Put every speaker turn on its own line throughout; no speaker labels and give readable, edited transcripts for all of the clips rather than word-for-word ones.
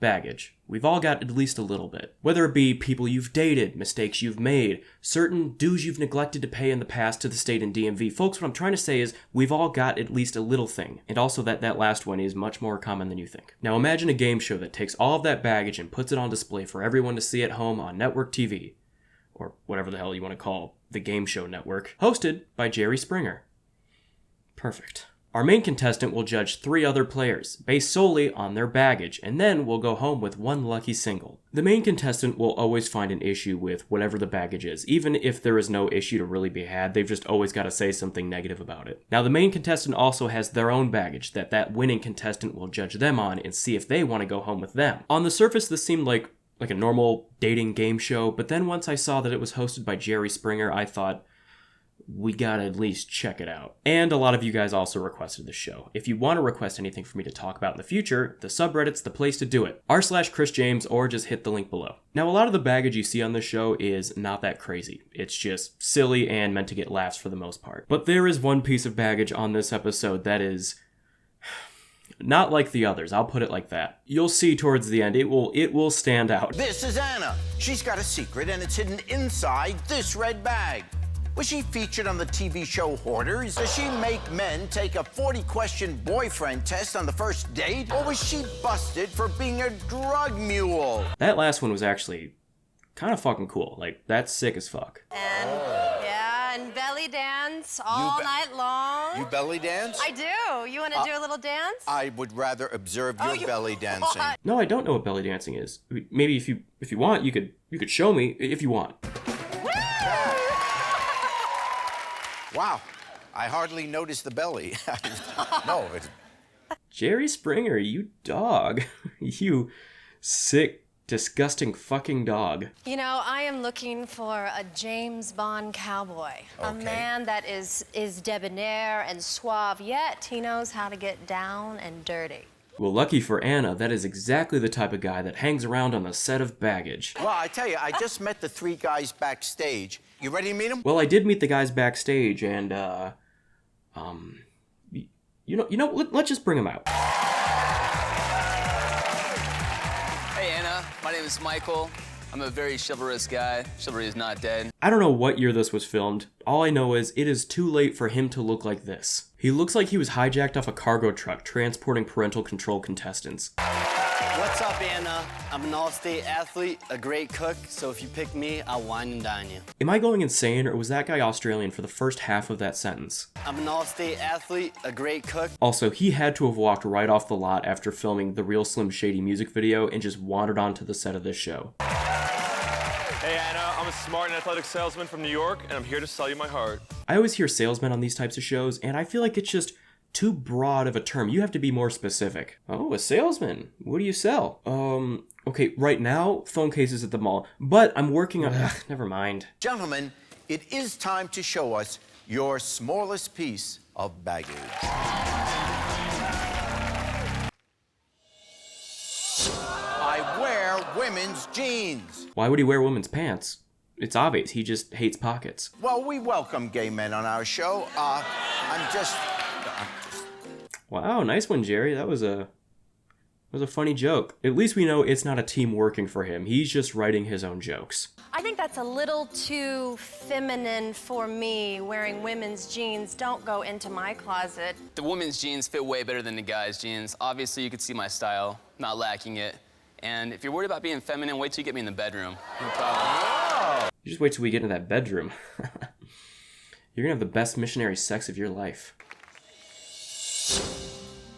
baggage. We've all got at least a little bit. Whether it be people you've dated, mistakes you've made, certain dues you've neglected to pay in the past to the state and DMV. Folks, what I'm trying to say is we've all got at least a little thing. And also that last one is much more common than you think. Now imagine a game show that takes all of that baggage and puts it on display for everyone to see at home on network TV. Or whatever the hell you want to call the game show network. Hosted by Jerry Springer. Perfect. Our main contestant will judge 3 other players, based solely on their baggage, and then will go home with one lucky single. The main contestant will always find an issue with whatever the baggage is. Even if there is no issue to really be had, they've just always got to say something negative about it. Now, the main contestant also has their own baggage that winning contestant will judge them on and see if they want to go home with them. On the surface, this seemed like a normal dating game show, but then once I saw that it was hosted by Jerry Springer, I thought, we gotta at least check it out. And a lot of you guys also requested this show. If you want to request anything for me to talk about in the future, the subreddit's the place to do it. r/ChrisJames, or just hit the link below. Now, a lot of the baggage you see on this show is not that crazy. It's just silly and meant to get laughs for the most part. But there is one piece of baggage on this episode that is not like the others, I'll put it like that. You'll see towards the end, it will stand out.
This is Anna. She's got a secret and it's hidden inside this red bag. Was she featured on the TV show Hoarders? Does she make men take a 40-question boyfriend test on the first date? Or was she busted for being a drug mule?
That last one was actually kind of fucking cool. Like, that's sick as fuck.
And belly dance all night long.
You belly dance?
I do. You want to do a little dance?
I would rather observe your belly dancing.
No, I don't know what belly dancing is. Maybe if you want, you could show me if you want.
Wow, I hardly noticed the belly. No.
Jerry Springer, you dog. You sick, disgusting fucking dog.
You know, I am looking for a James Bond cowboy. Okay. A man that is debonair and suave, yet he knows how to get down and dirty.
Well, lucky for Anna, that is exactly the type of guy that hangs around on the set of Baggage.
Well, I tell you, I just met the 3 guys backstage. You ready to meet them?
Well, I did meet the guys backstage, and, let's just bring them out.
Hey, Anna. My name is Michael. I'm a very chivalrous guy. Chivalry is not dead.
I don't know what year this was filmed. All I know is it is too late for him to look like this. He looks like he was hijacked off a cargo truck transporting parental control contestants.
What's up, Anna? I'm an all-state athlete, a great cook, so if you pick me, I'll wine and dine you.
Am I going insane, or was that guy Australian for the first half of that sentence?
I'm an all-state athlete, a great cook.
Also, he had to have walked right off the lot after filming the Real Slim Shady music video and just wandered onto the set of this show.
Hey, Anna, I'm a smart and athletic salesman from New York, and I'm here to sell you my heart.
I always hear salesmen on these types of shows, and I feel like it's just too broad of a term. You have to be more specific. Oh, a salesman. What do you sell? Okay, right now, phone cases at the mall, but I'm working on... never mind.
Gentlemen, it is time to show us your smallest piece of baggage. I wear women's jeans.
Why would he wear women's pants? It's obvious, he just hates pockets.
Well, we welcome gay men on our show.
Wow, nice one, Jerry. That was a funny joke. At least we know it's not a team working for him. He's just writing his own jokes.
I think that's a little too feminine for me. Wearing women's jeans don't go into my closet.
The women's jeans fit way better than the guys' jeans. Obviously, you could see my style, not lacking it. And if you're worried about being feminine, wait till you get me in the bedroom. No problem.
You just wait till we get into that bedroom. You're gonna have the best missionary sex of your life.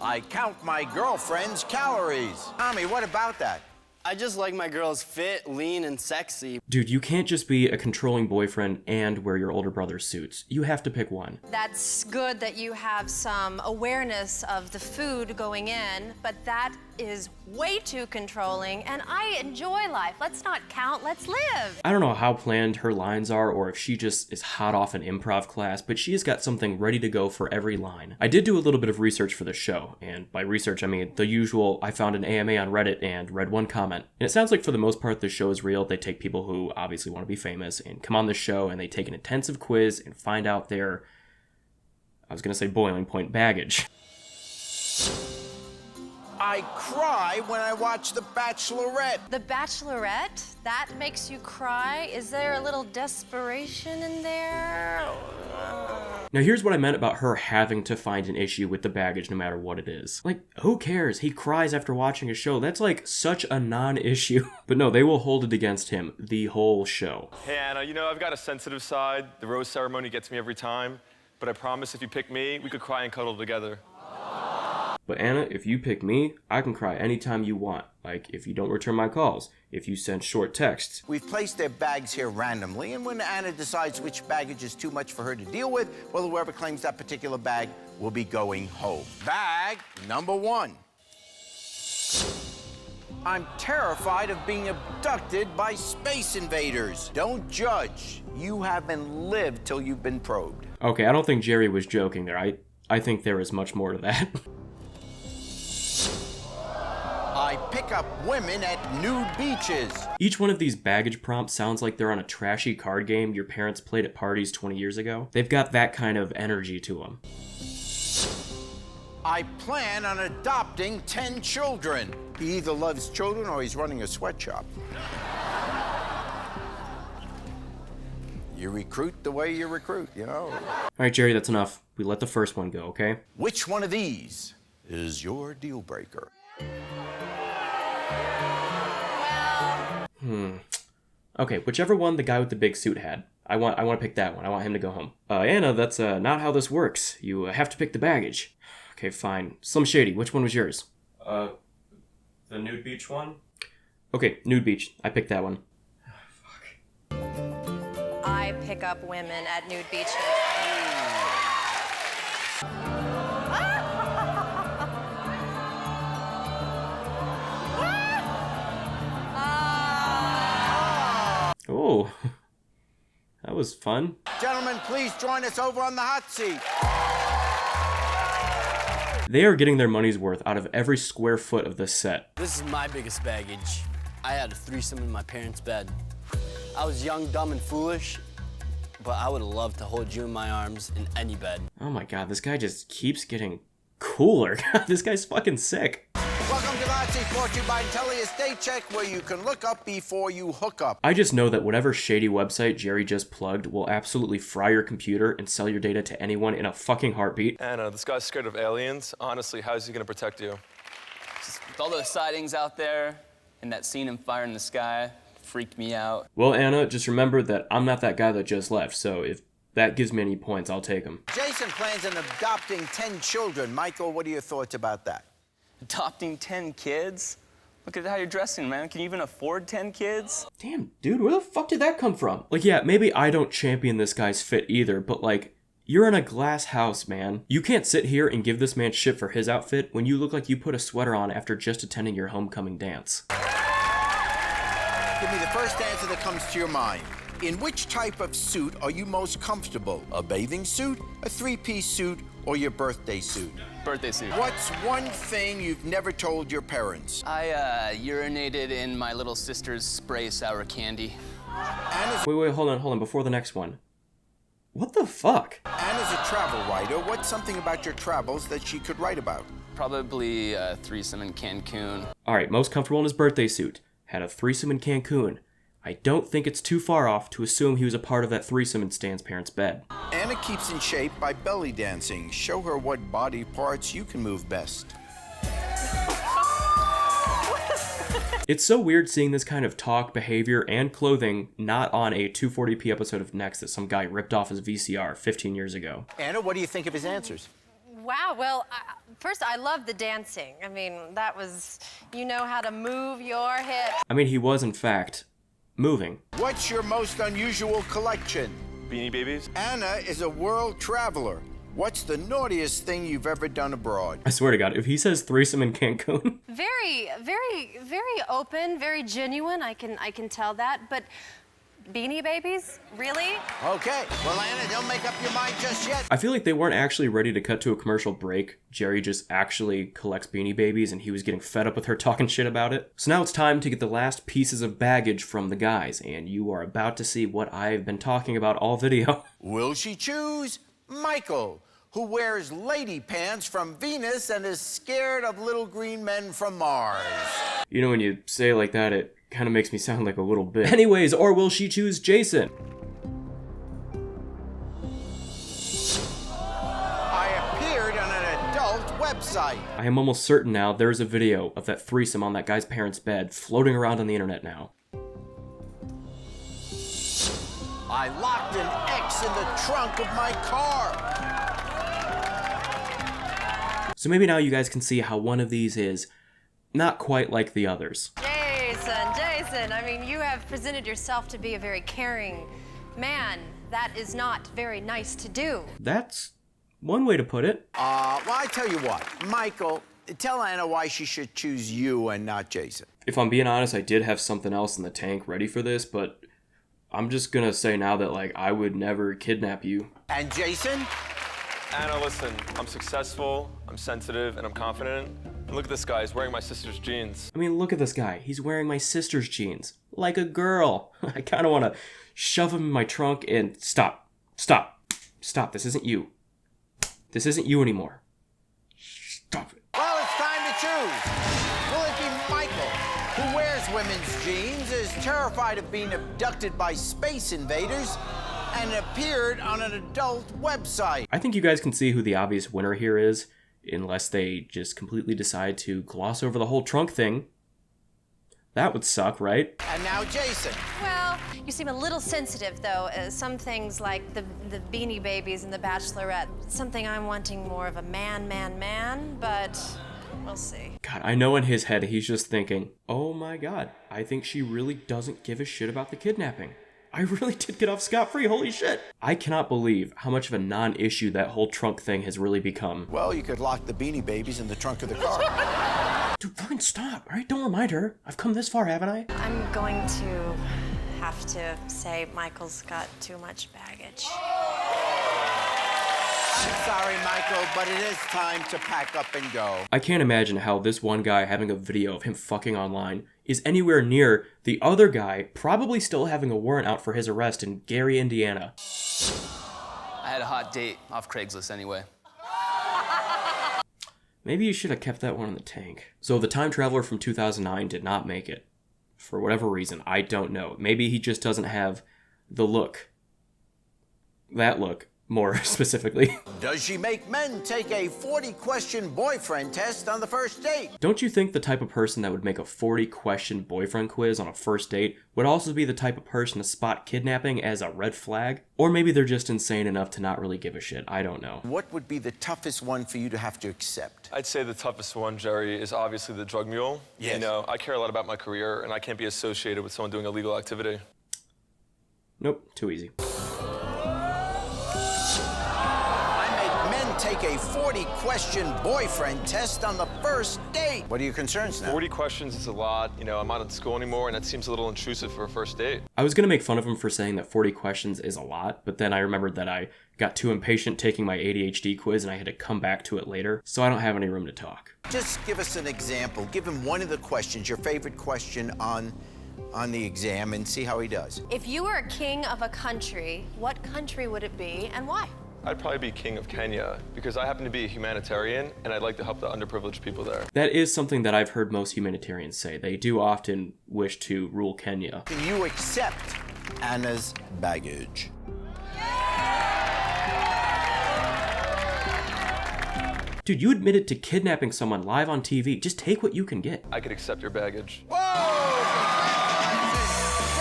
I count my girlfriend's calories. Tommy, what about that?
I just like my girls fit, lean, and sexy.
Dude, you can't just be a controlling boyfriend and wear your older brother's suits. You have to pick one.
That's good that you have some awareness of the food going in, but that is way too controlling, and I enjoy life. Let's not count, let's live.
I don't know how planned her lines are or if she just is hot off an improv class, but she has got something ready to go for every line. I did do a little bit of research for this show, and by research I mean the usual, I found an AMA on Reddit and read one comment. And it sounds like for the most part this show is real. They take people who obviously want to be famous and come on this show and they take an intensive quiz and find out their, I was going to say boiling point baggage.
I cry when I watch The Bachelorette.
The Bachelorette? That makes you cry? Is there a little desperation in there?
Now here's what I meant about her having to find an issue with the baggage no matter what it is. Like, who cares? He cries after watching a show. That's like such a non-issue. But no, they will hold it against him the whole show.
Hey, Anna, you know, I've got a sensitive side. The rose ceremony gets me every time. But I promise if you pick me, we could cry and cuddle together.
But Anna, if you pick me, I can cry anytime you want. Like, if you don't return my calls, if you send short texts.
We've placed their bags here randomly, and when Anna decides which baggage is too much for her to deal with, well, whoever claims that particular bag will be going home. Bag number 1. I'm terrified of being abducted by space invaders. Don't judge. You haven't lived till you've been probed.
Okay, I don't think Jerry was joking there. I think there is much more to that.
I pick up women at nude beaches.
Each one of these baggage prompts sounds like they're on a trashy card game your parents played at parties 20 years ago. They've got that kind of energy to them.
I plan on adopting 10 children. He either loves children or he's running a sweatshop. You recruit the way you recruit, you know.
All right, Jerry, that's enough. We let the first one go, okay?
Which one of these is your deal breaker?
Okay, whichever one the guy with the big suit had. I want to pick that one. I want him to go home. Anna, that's not how this works. You have to pick the baggage. Okay, fine. Slim Shady, which one was yours?
The nude beach one?
Okay, nude beach. I picked that one.
I pick up women at nude beaches.
Oh, that was fun.
Gentlemen, please join us over on the hot seat.
They are getting their money's worth out of every square foot of this set.
This is my biggest baggage. I had a threesome in my parents' bed. I was young, dumb, and foolish, but I would have loved to hold you in my arms in any bed.
Oh my god, this guy just keeps getting cooler. This guy's fucking sick.
Welcome to the hot seat, brought to you by Intelli Estate Check, where you can look up before you hook up.
I just know that whatever shady website Jerry just plugged will absolutely fry your computer and sell your data to anyone in a fucking heartbeat.
Anna, this guy's scared of aliens. Honestly, how's he gonna protect you?
Just with all those sightings out there and that scene in Fire in the Sky freaked me out.
Well, Anna, just remember that I'm not that guy that just left, so if that gives me any points, I'll take them.
Jason plans on adopting 10 children. Michael, what are your thoughts about that?
Adopting 10 kids? Look at how you're dressing, man. Can you even afford 10 kids?
Damn, dude, where the fuck did that come from? Like, yeah, maybe I don't champion this guy's fit either, but like, you're in a glass house, man. You can't sit here and give this man shit for his outfit when you look like you put a sweater on after just attending your homecoming dance.
Give me the first answer that comes to your mind. In which type of suit are you most comfortable? A bathing suit, a three-piece suit, or your birthday suit?
Birthday suit.
What's one thing you've never told your parents?
I urinated in my little sister's spray sour candy.
Wait, hold on, before the next one. What the fuck?
Anna's a travel writer. What's something about your travels that she could write about?
Probably a threesome in Cancun.
Alright, most comfortable in his birthday suit. Had a threesome in Cancun. I don't think it's too far off to assume he was a part of that threesome in Stan's parents' bed.
Anna keeps in shape by belly dancing. Show her what body parts you can move best.
It's so weird seeing this kind of talk, behavior, and clothing not on a 240p episode of Next that some guy ripped off his VCR 15 years ago.
Anna, what do you think of his answers?
Wow, well, first, I love the dancing. I mean, that was, you know how to move your hips.
I mean, he was, in fact, moving.
What's your most unusual collection?
Beanie Babies?
Anna is a world traveler. What's the naughtiest thing you've ever done abroad?
I swear to God, if he says threesome in Cancun...
Very, very, very open, very genuine. I can tell that, but Beanie Babies? Really?
Okay, well, Anna, don't make up your mind just yet.
I feel like they weren't actually ready to cut to a commercial break. Jerry just actually collects Beanie Babies and he was getting fed up with her talking shit about it. So now it's time to get the last pieces of baggage from the guys, and you are about to see what I've been talking about all video.
Will she choose Michael, who wears lady pants from Venus and is scared of little green men from Mars.
You know, when you say it like that, it kind of makes me sound like a little bit. Anyways, or will she choose Jason?
I appeared on an adult website.
I am almost certain now there's a video of that threesome on that guy's parents' bed floating around on the internet now.
I locked an X in the trunk of my car.
So maybe now you guys can see how one of these is not quite like the others.
Jason, I mean, you have presented yourself to be a very caring man. That is not very nice to do.
That's one way to put it.
Well, I tell you what, Michael, tell Anna why she should choose you and not Jason.
If I'm being honest, I did have something else in the tank ready for this, but I'm just gonna say now that, like, I would never kidnap you.
And Jason?
Anna, listen, I'm successful, I'm sensitive, and I'm confident. And look at this guy, he's wearing my sister's jeans.
I mean, look at this guy. He's wearing my sister's jeans. Like a girl. I kind of want to shove him in my trunk and stop. This isn't you. This isn't you anymore. Stop it.
Well, it's time to choose. Will it be Michael, who wears women's jeans, is terrified of being abducted by space invaders, and appeared on an adult website?
I think you guys can see who the obvious winner here is, unless they just completely decide to gloss over the whole trunk thing. That would suck, right?
And now Jason.
Well, you seem a little sensitive, though. Some things like the Beanie Babies and the Bachelorette, something I'm wanting more of a man, but we'll see.
God, I know in his head he's just thinking, oh my god, I think she really doesn't give a shit about the kidnapping. I really did get off scot-free, holy shit. I cannot believe how much of a non-issue that whole trunk thing has really become.
Well, you could lock the Beanie Babies in the trunk of the car.
Dude, fucking stop, alright? Don't remind her. I've come this far, haven't I?
I'm going to have to say Michael's got too much baggage.
I'm sorry, Michael, but it is time to pack up and go.
I can't imagine how this one guy having a video of him fucking online is anywhere near the other guy probably still having a warrant out for his arrest in Gary, Indiana.
I had a hot date off Craigslist anyway.
Maybe you should have kept that one in the tank. So the time traveler from 2009 did not make it. For whatever reason, I don't know. Maybe he just doesn't have the look. That look, more specifically.
Does she make men take a 40-question boyfriend test on the first date?
Don't you think the type of person that would make a 40-question boyfriend quiz on a first date would also be the type of person to spot kidnapping as a red flag? Or maybe they're just insane enough to not really give a shit. I don't know.
What would be the toughest one for you to have to accept?
I'd say the toughest one, Jerry, is obviously the drug mule.
Yes.
You know, I care a lot about my career, and I can't be associated with someone doing illegal activity.
Nope, too easy.
Take a 40-question boyfriend test on the first date. What are your concerns now?
40 questions is a lot. You know, I'm not in school anymore, and that seems a little intrusive for a first date.
I was gonna make fun of him for saying that 40 questions is a lot, but then I remembered that I got too impatient taking my ADHD quiz and I had to come back to it later, so I don't have any room to talk.
Just give us an example. Give him one of the questions, your favorite question on the exam, and see how he does.
If you were a king of a country, what country would it be and why?
I'd probably be king of Kenya because I happen to be a humanitarian and I'd like to help the underprivileged people there.
That is something that I've heard most humanitarians say. They do often wish to rule Kenya.
Can you accept Anna's baggage?
Dude, you admitted to kidnapping someone live on TV. Just take what you can get.
I could accept your baggage.
Whoa!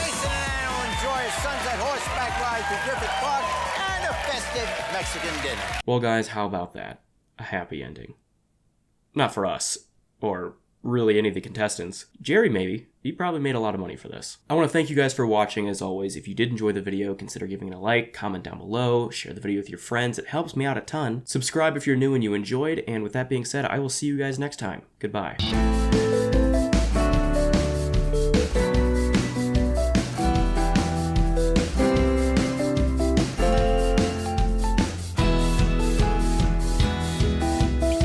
Jason and Anna will enjoy a sunset horseback ride to Griffith Park and a festive Mexican dinner.
Well, guys, how about that? A happy ending. Not for us, or really any of the contestants. Jerry, maybe. He probably made a lot of money for this. I want to thank you guys for watching, as always. If you did enjoy the video, consider giving it a like, comment down below, share the video with your friends. It helps me out a ton. Subscribe if you're new and you enjoyed, and with that being said, I will see you guys next time. Goodbye.